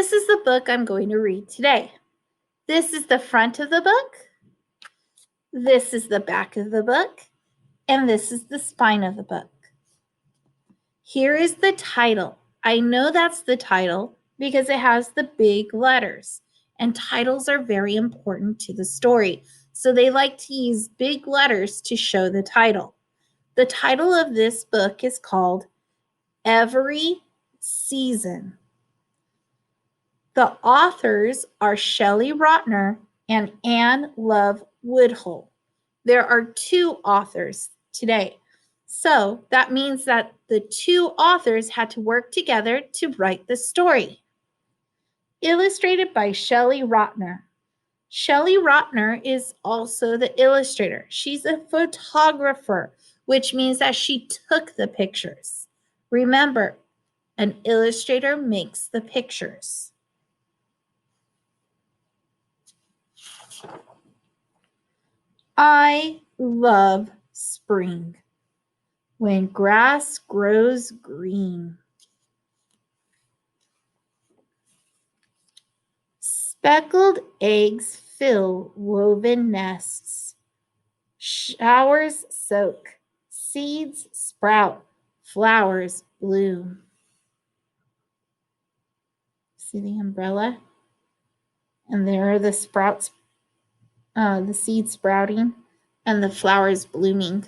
this is the book I'm going to read today. This is the front of the book. This is the back of the book. And this is the spine of the book. Here is the title. I know that's the title because it has the big letters. And titles are very important to the story. So they like to use big letters to show the title. The title of this book is called Every Season. The authors are Shelley Rotner and Anne Love Woodhull. There are two authors today. So that means that the two authors had to work together to write the story. Illustrated by Shelley Rotner. Shelley Rotner is also the illustrator. She's a photographer, which means that she took the pictures. Remember, an illustrator makes the pictures. I love spring, when grass grows green. Speckled eggs fill woven nests. Showers soak, seeds sprout, flowers bloom. See the umbrella? And there are the sprouts, the seeds sprouting, and the flowers blooming.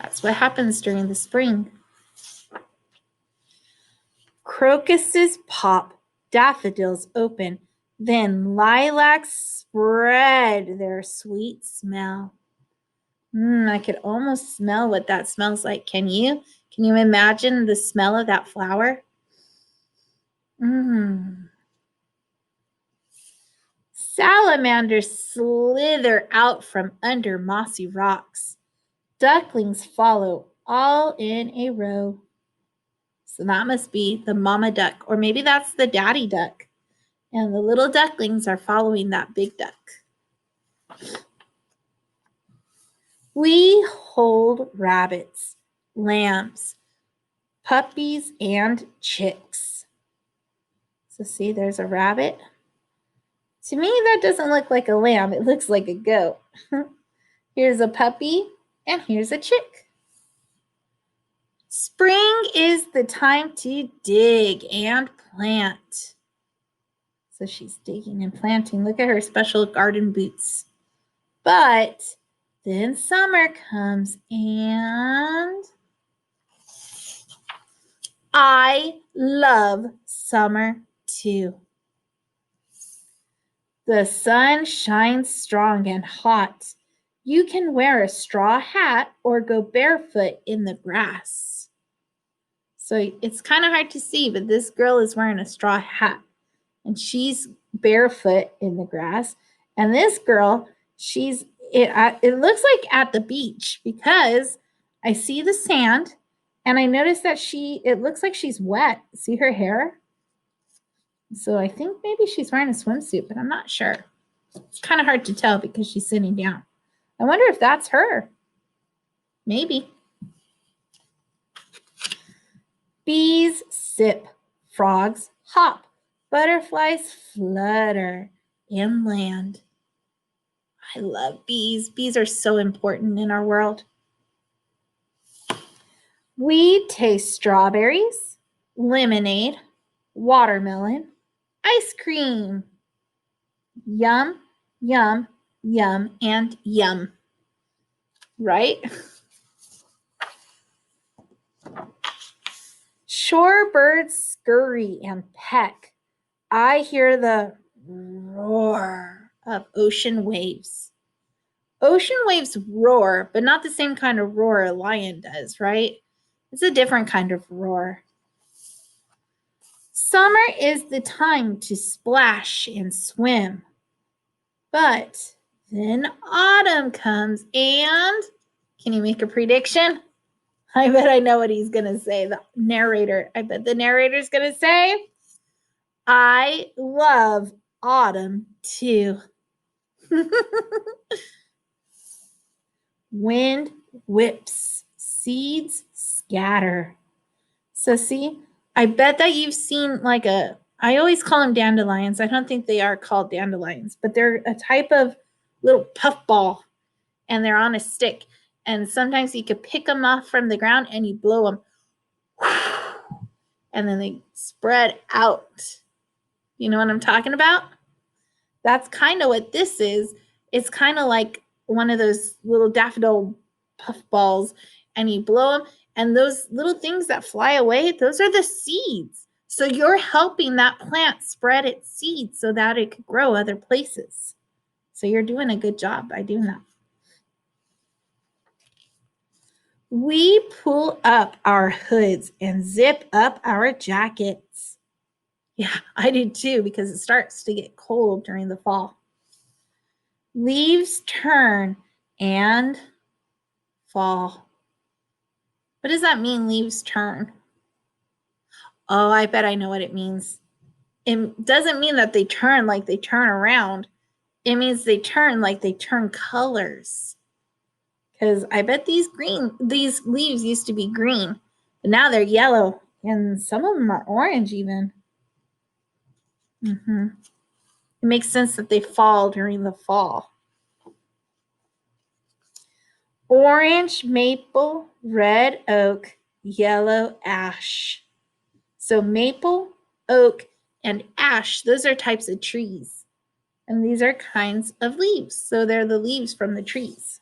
That's what happens during the spring. Crocuses pop, daffodils open, then lilacs spread their sweet smell. I could almost smell what that smells like. Can you? Can you imagine the smell of that flower? Salamanders slither out from under mossy rocks. Ducklings follow all in a row. So that must be the mama duck, or maybe that's the daddy duck. And the little ducklings are following that big duck. We hold rabbits, lambs, puppies, and chicks. So see, there's a rabbit. To me, that doesn't look like a lamb. It looks like a goat. Here's a puppy, and here's a chick. Spring is the time to dig and plant. So she's digging and planting. Look at her special garden boots. But then summer comes, and I love summer too. The sun shines strong and hot. You can wear a straw hat or go barefoot in the grass. So it's kind of hard to see, but this girl is wearing a straw hat and she's barefoot in the grass. And this girl, it looks like at the beach because I see the sand and I notice that it looks like she's wet. See her hair? So I think maybe she's wearing a swimsuit, but I'm not sure. It's kind of hard to tell because she's sitting down. I wonder if that's her. Maybe. Bees sip, frogs hop, butterflies flutter and land. I love bees. Bees are so important in our world. We taste strawberries, lemonade, watermelon, ice cream. Yum, yum, yum, and yum. Right? Shorebirds scurry and peck. I hear the roar of ocean waves. Ocean waves roar, but not the same kind of roar a lion does, right? It's a different kind of roar. Summer is the time to splash and swim. But then autumn comes and can you make a prediction? I bet I know what he's going to say. The narrator. I bet the narrator's going to say, I love autumn too. Wind whips, seeds scatter. So see, I bet that you've seen like a I always call them dandelions. I don't think they are called dandelions, but they're a type of little puffball, and they're on a stick. And sometimes you could pick them off from the ground and you blow them, and then they spread out. You know what I'm talking about? That's kind of what this is. It's kind of like one of those little daffodil puffballs, and you blow them, and those little things that fly away, those are the seeds. So you're helping that plant spread its seeds so that it could grow other places. So you're doing a good job by doing that. We pull up our hoods and zip up our jackets. Yeah, I do too, because it starts to get cold during the fall. Leaves turn and fall. What does that mean, leaves turn? Oh, I bet I know what it means. It doesn't mean that they turn like they turn around. It means they turn like they turn colors. Because I bet these leaves used to be green, but now they're yellow, and some of them are orange even. It makes sense that they fall during the fall. Orange, maple, red oak, yellow ash. So maple, oak, and ash, those are types of trees. And these are kinds of leaves. So they're the leaves from the trees.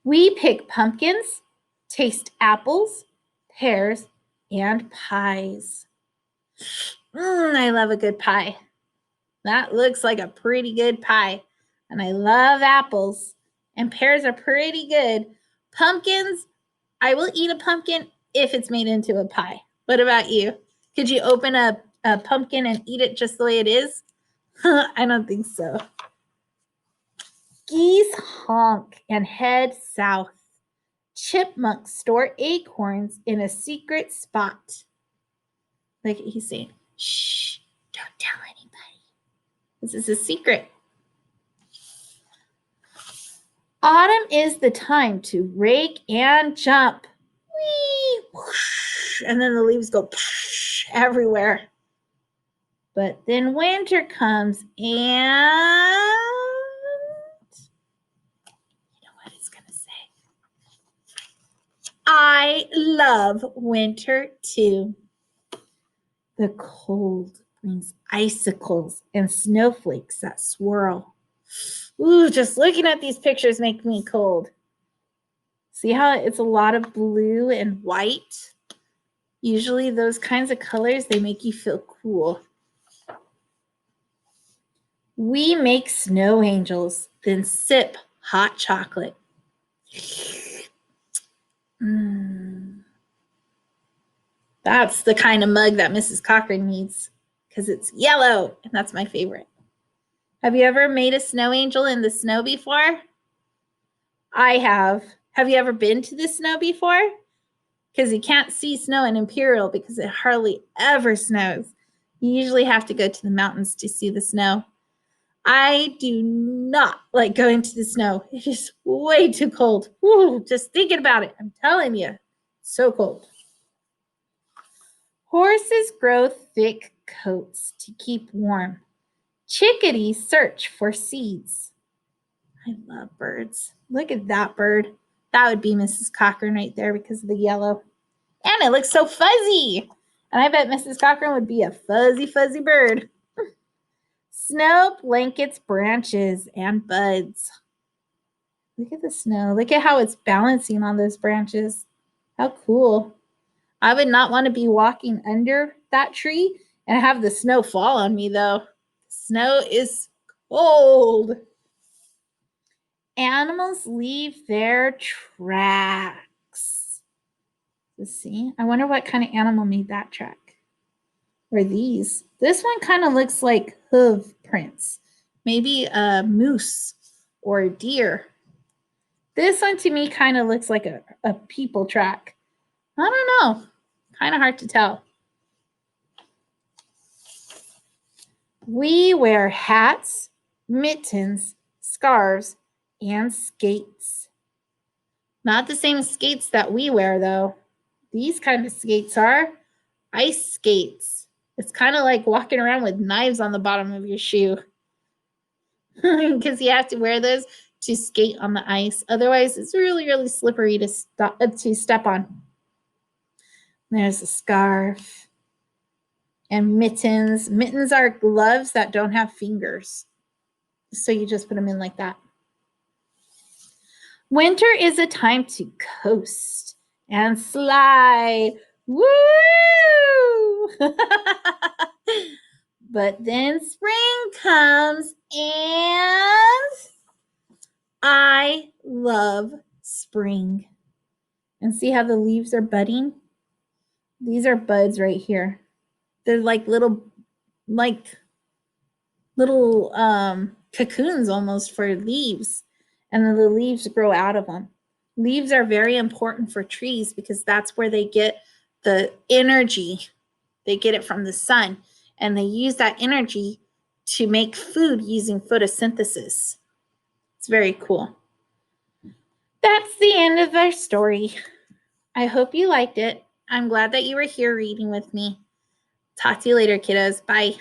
We pick pumpkins, taste apples, pears, and pies. I love a good pie. That looks like a pretty good pie. And I love apples. And pears are pretty good. Pumpkins, I will eat a pumpkin if it's made into a pie. What about you? Could you open a pumpkin and eat it just the way it is? I don't think so. Geese honk and head south. Chipmunks store acorns in a secret spot. Like he's saying, shh, don't tell anybody. This is a secret. Autumn is the time to rake and jump. Whee, whoosh, and then the leaves go everywhere. But then winter comes, and you know what it's going to say. I love winter too. The cold brings icicles and snowflakes that swirl. Ooh, just looking at these pictures make me cold. See how it's a lot of blue and white? Usually those kinds of colors, they make you feel cool. We make snow angels, then sip hot chocolate. That's the kind of mug that Mrs. Cochran needs, because it's yellow, and that's my favorite. Have you ever made a snow angel in the snow before? I have. Have you ever been to the snow before? Because you can't see snow in Imperial because it hardly ever snows. You usually have to go to the mountains to see the snow. I do not like going to the snow. It is way too cold. Ooh, just thinking about it, I'm telling you, so cold. Horses grow thick coats to keep warm. Chickadees search for seeds. I love birds. Look at that bird. That would be Mrs. Cochran right there because of the yellow. And it looks so fuzzy. And I bet Mrs. Cochran would be a fuzzy, fuzzy bird. Snow blankets branches and buds. Look at the snow. Look at how it's balancing on those branches. How cool. I would not want to be walking under that tree and have the snow fall on me, though. Snow is cold. Animals leave their tracks. Let's see. I wonder what kind of animal made that track. Or these. This one kind of looks like hoof prints. Maybe a moose or a deer. This one to me kind of looks like a people track. I don't know. Kind of hard to tell. We wear hats, mittens, scarves, and skates. Not the same skates that we wear, though. These kind of skates are ice skates. It's kind of like walking around with knives on the bottom of your shoe because you have to wear those to skate on the ice. Otherwise, it's really, really slippery to step on. There's a scarf and mittens. Mittens are gloves that don't have fingers. So you just put them in like that. Winter is a time to coast and slide. Woo! But then spring comes and I love spring. And see how the leaves are budding? These are buds right here. They're like little cocoons almost for leaves. And then the leaves grow out of them. Leaves are very important for trees because that's where they get the energy. They get it from the sun, and they use that energy to make food using photosynthesis. It's very cool. That's the end of our story. I hope you liked it. I'm glad that you were here reading with me. Talk to you later, kiddos. Bye.